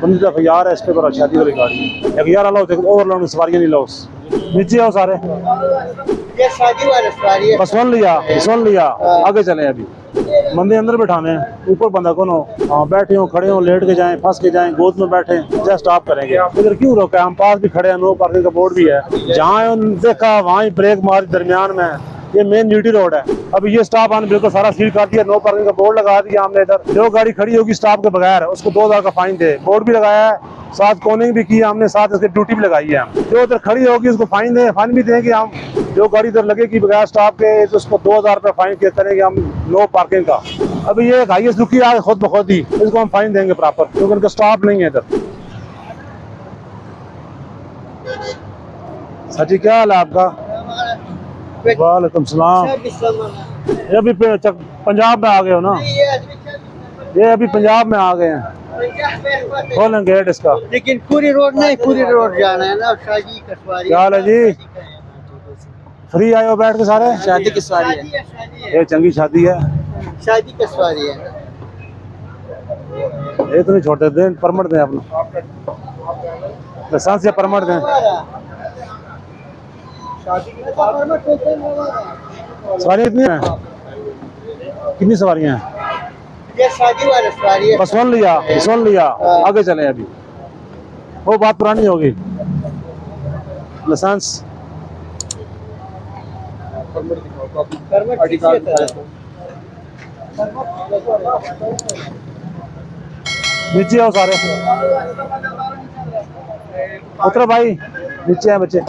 15 दफा यार है इस पे बड़ा शादी वाली गाड़ी है। एक यार लो ओवरलोड सवारियां नहीं लो नीचे आओ सारे। ये शादी वाला सवारी है। बस सुन लिया आगे चले। अभी बंदे अंदर बैठाने हैं, ऊपर बंदा कौन हो। हाँ बैठे हो, खड़े हो, लेट के जाएं, फंस के जाएं, गोद में बैठे जस्ट स्टॉप करेंगे। इधर क्यों रोका? हम पास भी खड़े हैं, नो पार्किंग का बोर्ड भी है। जहाँ देखा वहाँ ही ब्रेक मारी दरमियान में। ये मेन ड्यूटी रोड है। अभी ये स्टॉप आने बिल्कुल सारा सील कर दिया, नो पार्किंग का बोर्ड लगा दिया हमने। इधर जो गाड़ी खड़ी होगी स्टॉप के बगैर उसको 2000 का फाइन दे, बोर्ड भी लगाया है, साथ कोनिंग भी की हमने, साथ इसकी ड्यूटी भी लगाई है। जो इधर खड़ी होगी उसको फाइन दे, फाइन भी देंगे हम। जो गाड़ी इधर लगेगी बगैर स्टॉप के तो उसको 2000 रुपये फाइन के करेंगे हम, नो पार्किंग का। अभी ये हाईएस्ट रुकी आ खुद ब खुद ही, इसको हम फाइन देंगे प्रॉपर, क्योंकि उनका स्टॉप नहीं है इधर। सची क्या हाल है आपका? वालेकुम सलाम। ये अभी पंजाब में आ गए हो ना? ये अभी पंजाब में आ गए हैं। खोलें गेट इसका। लेकिन पूरी रोड नहीं, पूरी रोड जाना है ना। शादी का सवारी। क्या हाल है जी? फ्री आए हो बैठ के सारे? शादी की सवारी है। ये चंगी शादी है। शादी का सवारी है। ये तो नहीं छोड़ते, दें परमिट दें अपना, लाइसेंस या परमिट दें। सवारियाँ कितनी हैं? कितनी सवारियाँ हैं? ये शादी वाला सवारी है। बस सुन लिया आगे चले। अभी वो बात पुरानी होगी। लाइसेंस नीचे आओ सारे, उतरो भाई, नीचे हैं बच्चे।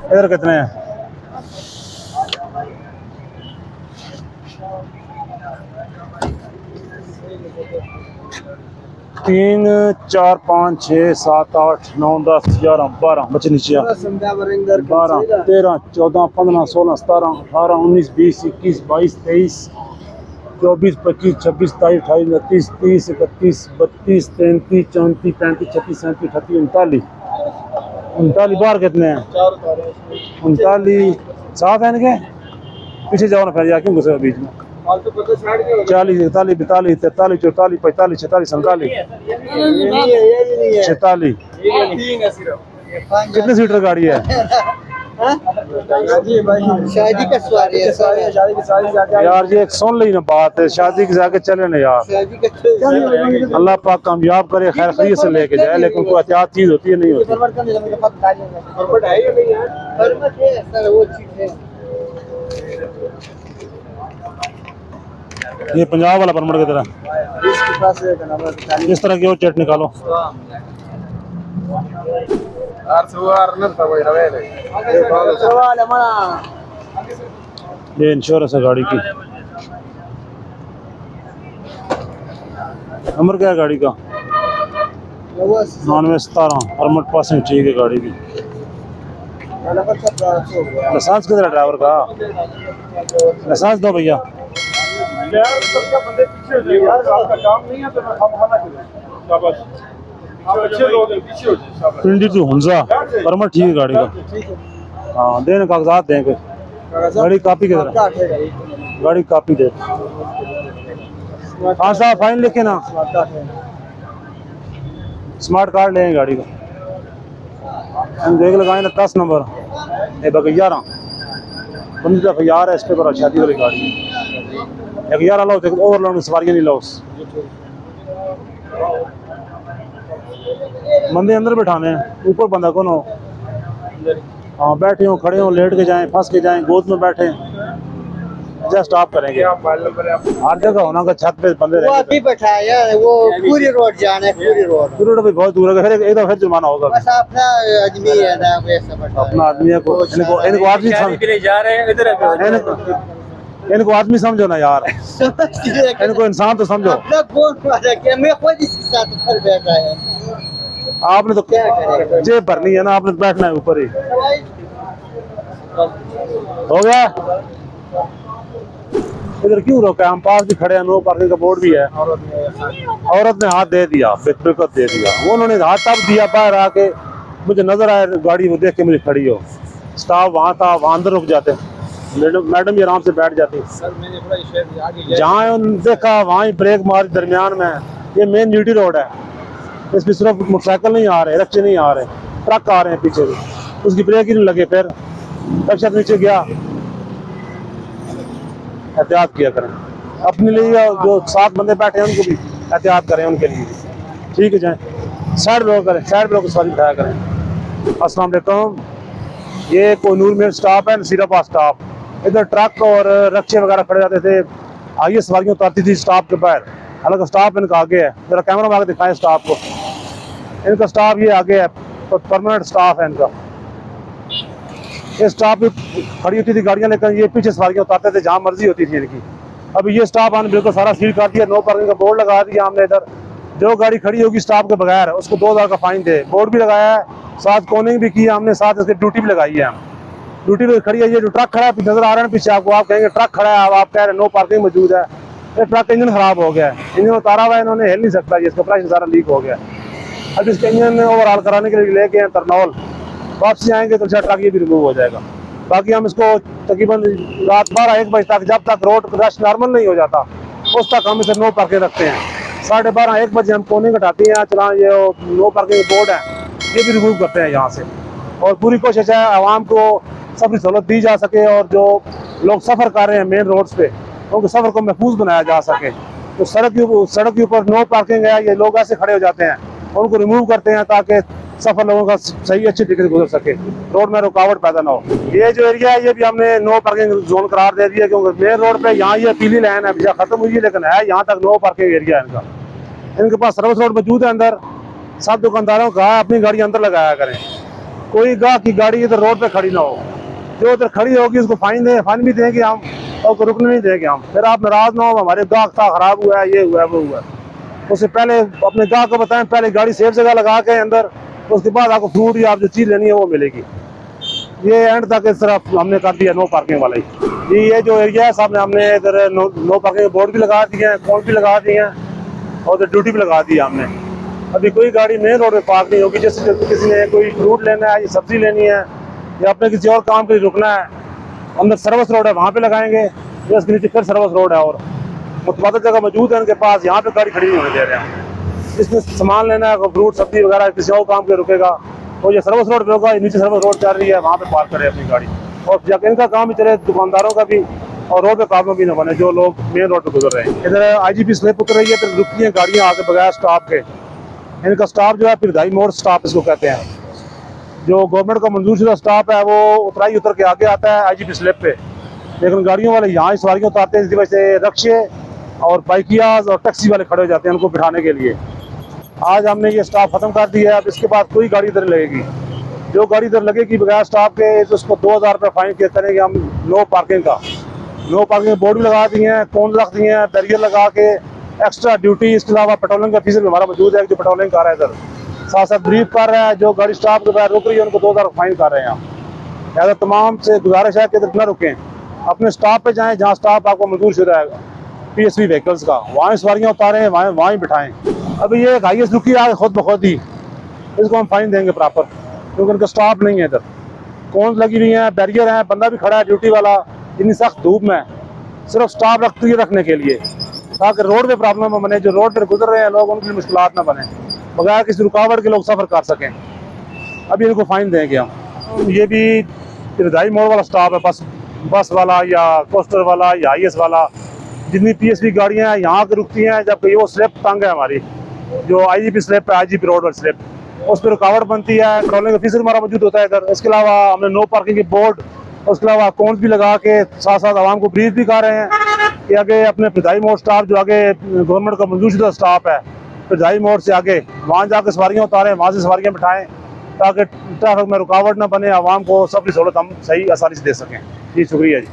इधर कितने हैं? तीन, 4, 5, 6, 7, 8, 9, 10, 11, 12 बच्चे नीचे आ। 12, 13, 14, 15, 16, 17, 18, 19, 20, 21, 22, 23, 24, 25, 26, 27, 28, 29, 30, 31, 32, 33, 34, 35, 36, 37, 38, 39 बार कितने हैं? 39 साफ है इनके। पीछे जाओ ना फिर, या क्यों घुसे बीच में? 40, 41, 42, 43, 44, 45, 46, 47, 46। कितने सीटर गाड़ी है? शादी का सवारी है। यार ये एक सुन ली ना बात है, शादी के जाके चले ना यार। अल्लाह पाक कामयाब करे, खैर खैरियत से लेके जाए, लेकिन कोई एहतियात चीज होती है नहीं होती। ये पंजाब वाला परमिट की तरह इस तरह की और चेट निकालो। ये इंश्योरेंस है गाड़ी की। नंबर क्या है गाड़ी का? 9917। परमिट पासिंग ठीक है गाड़ी की। लाइसेंस किधर है ड्राइवर का? लाइसेंस दो भैया। पिंडी टू हुंजा परमिट ठीक है गाड़ी का। हाँ देने कागजात देंगे। गाड़ी कापी किधर है? गाड़ी कापी दे। हाँ साहब फाइन लिखे ना, स्मार्ट कार्ड लेंगे गाड़ी का। हम देख लगाए ना 10 नंबर ये बाकी 11 15 दफा यार है इस पे बड़ा शादी वाली गाड़ी है। एक 11 लो ओवरलोड सवारियां नहीं लो। बंदे अंदर बैठाने हैं, ऊपर बंदा कौन हो। हाँ बैठे हो, खड़े हो, लेट के जाएं, फंस के जाएं, गोद में बैठे जस्ट स्टॉप करेंगे। हर जगह होना का छत पे बंदे वो अभी बैठाया है, वो पूरी रोड जाना है। पूरी रोड भी बहुत दूर है, फिर एक फिर जुर्माना होगा। बस अपना आदमी है ना, वैसा बैठा अपना आदमी है को इनको आदमी जा रहे हैं इधर। इनको आदमी समझो ना यार, इनको इंसान तो समझो। अपना कौन वाला क्या, मैं खुद इसके साथ ऊपर बैठा है। आपने तो क्या करें, जेब भरनी है ना, आपने बैठना है ऊपर ही। हो गया। इधर क्यों रोका? हम पास भी खड़े हैं, नो पार्किंग का बोर्ड भी है। औरत ने हाथ दे दिया, बिल्कुल दे दिया। वो उन्होंने हाथ तब दिया, बाहर आके मुझे नजर आया गाड़ी, वो देख के मुझे खड़ी हो। स्टाफ वहाँ था, वहाँ अंदर रुक जाते। मैडम भी आराम से बैठ जाती। सर मैंने बड़ा आगे जहाँ देखा वहाँ ही ब्रेक मारी दरमियान में। ये मेन ड्यूटी रोड है, इसमें सिर्फ मोटरसाइकिल नहीं आ रहे, रिक्शे नहीं आ रहे, ट्रक आ रहे हैं पीछे भी, उसकी ब्रेक ही नहीं लगे, फिर रिक्शा नीचे गया। एहतियात किया करें अपने लिए, जो 7 बंदे बैठे हैं उनको भी एहतियात करें, उनके लिए ठीक है। जाए साइड ब्लॉक करें, साइड ब्लॉक सवारी उठाया करें। अस्सलाम वालेकुम, ये कोनूर में स्टॉप है, नसीराबाद स्टॉप। इधर ट्रक और रिक्शे वगैरह खड़े जाते थे, आगे सवारियाँ उतारती थी स्टॉप के बाहर। हालांकि स्टॉप इनका आगे है, जरा कैमरा में आगे दिखाएं स्टॉप को। इनका स्टॉप ये आगे है, तो परमानेंट स्टॉप है इनका। ये स्टॉप पे खड़ी होती थी गाड़ियाँ, लेकिन ये पीछे सवारियाँ उतारते थे जहाँ मर्जी होती थी इनकी। अभी ये स्टॉप हमने बिल्कुल सारा सील कर दिया, नो पार्किंग का बोर्ड लगा दिया हमने। इधर जो गाड़ी खड़ी होगी स्टॉप के बगैर उसको 2000 का फाइन दे, बोर्ड भी लगाया है, साथ कोनिंग भी की हमने, साथ इसकी ड्यूटी भी लगाई है। हम ड्यूटी पे खड़ी है। ये जो ट्रक खड़ा है नजर आ रहा है पीछे आपको, आप कहेंगे ट्रक खड़ा है, अब आप कह रहे हैं नो पार्किंग मौजूद है। ये ट्रक इंजन खराब हो गया है, इंजन उतारा हुआ है इन्होंने, हिल नहीं सकता, इसका प्रेशर सारा लीक हो गया। अब इसके इंजन ओवरऑल कराने के लिए लेके तरनौल, वापसी आएंगे तो ट्रक ये भी रिमूव हो जाएगा। बाकी हम इसको तकरीबन रात 12-1 बजे तक, जब तक रोड रश नॉर्मल नहीं हो जाता उस तक हम इसे नो पार्किंग रखते हैं। 12:30-1 बजे हम कोने घटाते हैं, चला ये नो पार्किंग बोर्ड है ये भी रिमूव करते हैं यहाँ से। और पूरी कोशिश है आवाम को सफरी सहूलत दी जा सके, और जो लोग सफ़र कर रहे हैं मेन रोड्स पे उनके सफ़र को महफूज बनाया जा सके। तो सड़क के ऊपर नो पार्किंग है, ये लोग ऐसे खड़े हो जाते हैं, उनको रिमूव करते हैं ताकि सफर लोगों का सही अच्छी तरीके से गुजर सके, रोड में रुकावट पैदा ना हो। ये जो एरिया है ये भी हमने नो पार्किंग जोन करार दे दिया, क्योंकि मेन रोड पे यहाँ ये पीली लाइन है, अभी खत्म हुई है लेकिन है यहाँ तक नो पार्किंग एरिया है इनका। इनके पास सर्विस रोड मौजूद है अंदर। सब दुकानदारों को कहा अपनी गाड़ी अंदर लगाया करें, कोई गाहक की गाड़ी इधर रोड पे खड़ी ना हो, जो उधर खड़ी होगी उसको फाइन भी देंगे हम, और रुकने नहीं देंगे हम। फिर आप नाराज ना हो हमारे गाहक था खराब हुआ है, ये हुआ है वो हुआ है। उससे पहले अपने गाहक को बताएं, पहले गाड़ी सेफ जगह लगा के अंदर, उसके बाद आपको फ्रूट या आप जो चीज़ लेनी है वो मिलेगी। ये एंड तक इस तरफ हमने कर दिया नो पार्किंग वाला ही। ये जो एरिया है सामने हमने इधर नो पार्किंग बोर्ड भी लगा दिए हैं, कोन भी लगा दिए हैं, और ड्यूटी भी लगा दी हमने। अभी कोई गाड़ी मेन रोड पे पार्क नहीं होगी। जैसे किसी ने कोई फ्रूट लेना है या सब्जी लेनी है या अपने किसी और काम के लिए रुकना है, अंदर सर्विस रोड है वहाँ पे लगाएंगे, या उसके नीचे फिर सर्विस रोड है और मुतबादल जगह मौजूद है उनके पास, यहाँ पे गाड़ी खड़ी नहीं होने दे रहे हैं। जिसने सामान लेना है फ्रूट सब्जी वगैरह किसी और काम के रुकेगा, तो ये सर्विस रोड पे होगा, नीचे सर्विस रोड चल रही है वहाँ पे पार्क करे अपनी गाड़ी, और जब इनका काम भी चले दुकानदारों का भी, और रोड पे प्रॉब्लम भी ना बने जो लोग मेन रोड पे गुजर रहे हैं। इधर IGP स्लिप उतर रही है, फिर रुकती हैं गाड़ियाँ आके बगैर स्टॉप के। इनका स्टॉप जो है पिरदाई मोड़ स्टॉप इसको कहते हैं, जो गवर्नमेंट का मंजूर शुदा स्टॉप है वो उतराई उतर के आगे आता है IGP स्लिप पे, लेकिन गाड़ियों वाले यहाँ सवारियाँ उतारते हैं, इसकी वजह से रिक्शे और बाइकियाज और टैक्सी वाले खड़े हो जाते हैं उनको बिठाने के लिए। आज हमने ये स्टॉप खत्म कर दिया है, अब इसके बाद कोई गाड़ी इधर लगेगी, जो गाड़ी इधर लगेगी बगैर स्टॉप के तो उसको 2000 रुपये फाइन किया करेंगे हम नो पार्किंग का। नो पार्किंग बोर्ड भी लगा दिए हैं, कोन रख दिए हैं, बैरियर लगा के, एक्स्ट्रा ड्यूटी। इसके अलावा पेट्रोलिंग का ऑफिसर भी हमारा मौजूद है जो पेट्रोलिंग कर रहा है, इधर साथ साथ ब्रीफ कर रहा है। जो गाड़ी स्टॉप के बाहर रुक रही है उनको 2000 फाइन कर रहे हैं हम। लिहाजा तमाम से गुजारिश है कि इधर न रुकें, अपने स्टॉप पे जाएं जहाँ स्टॉप आपको मंजूर शुदा है PSV व्हीकल्स का, वहाँ सवारियाँ उतारें, वहाँ ही बिठाएं। अभी ये हाईएस्ट रुकी है खुद ब खुद ही, इसको हम फाइन देंगे प्रॉपर, क्योंकि उनका स्टॉप नहीं है। इधर कौन लगी हुई है, बैरियर है, बंदा भी खड़ा है ड्यूटी वाला इतनी सख्त धूप में, सिर्फ स्टॉप रखने के लिए, ताकि रोड पे प्रॉब्लम न बने, जो रोड पर गुजर रहे हैं लोग उनके लिए मुश्किलात ना बने, बगैर किसी रुकावट के लोग सफ़र कर सकें। अभी इनको फाइन देंगे हम। ये भी तिरदाई मोड़ वाला स्टॉप है, बस वाला या कोस्टर वाला या IS वाला, जितनी PSV गाड़ियाँ हैं यहाँ के रुकती हैं, जबकि वो स्लिप तंग है हमारी, जो IGP स्लिप है, IGP रोड वाली स्लिप, उस पर रुकावट बनती है। पेट्रोलिंग ऑफिसर हमारा मौजूद होता है इधर। इसके अलावा हमने नो पार्किंग के बोर्ड, उसके अलावा अकाउंट भी लगा के साथ साथ आवाम को ब्रीफ भी कर रहे हैं कि आगे अपने पिरदाई मोड़ स्टॉप जो आगे गवर्नमेंट का मंजूर शुदा स्टॉप है, पिरदाई मोड़ से आगे वहाँ जाकर सवारियाँ उतारें, वहाँ से सवारियाँ बिठाएँ, ताकि ट्रैफिक में रुकावट ना बने, आवाम को सफरी सहूलत हम सही आसानी से दे सकें। जी शुक्रिया जी।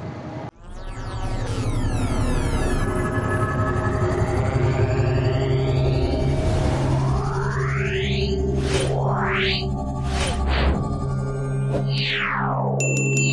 Meow.